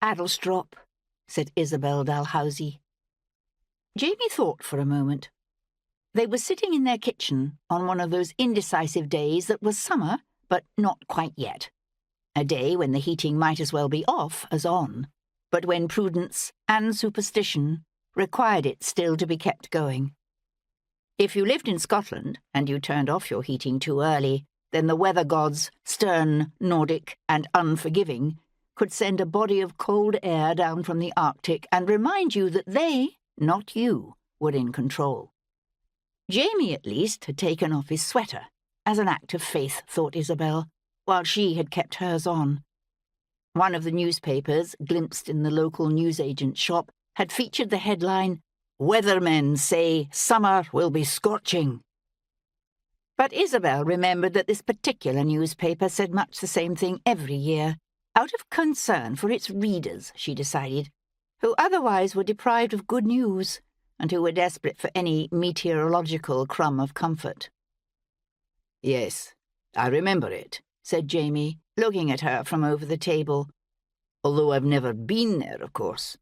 Addlestrop, said Isabel Dalhousie. Jamie thought for a moment. They were sitting in their kitchen on one of those indecisive days that was summer, but not quite yet. A day when the heating might as well be off as on, but when prudence and superstition required it still to be kept going. If you lived in Scotland and you turned off your heating too early, then the weather gods, stern, Nordic, and unforgiving, could send a body of cold air down from the Arctic and remind you that they, not you, were in control. Jamie, at least, had taken off his sweater, as an act of faith, thought Isabel, while she had kept hers on. One of the newspapers, glimpsed in the local newsagent's shop, had featured the headline, "Weathermen say summer will be scorching." But Isabel remembered that this particular newspaper said much the same thing every year, out of concern for its readers, she decided, who otherwise were deprived of good news and who were desperate for any meteorological crumb of comfort. "Yes, I remember it," said Jamie, looking at her from over the table, "although I've never been there, of course.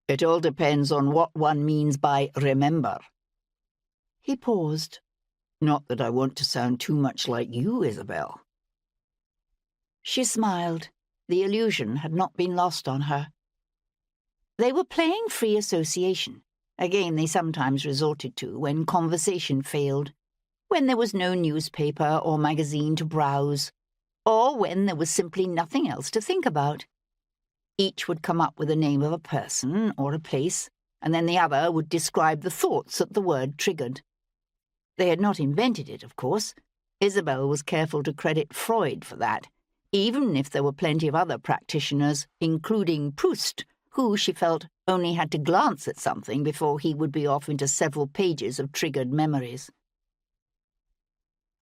It all depends on what one means by remember." He paused. "Not that I want to sound too much like you, Isabel." She smiled. The illusion had not been lost on her. They were playing free association, a game they sometimes resorted to when conversation failed, when there was no newspaper or magazine to browse, or when there was simply nothing else to think about. Each would come up with the name of a person or a place, and then the other would describe the thoughts that the word triggered. They had not invented it, of course. Isabel was careful to credit Freud for that, even if there were plenty of other practitioners, including Proust, who, she felt, only had to glance at something before he would be off into several pages of triggered memories.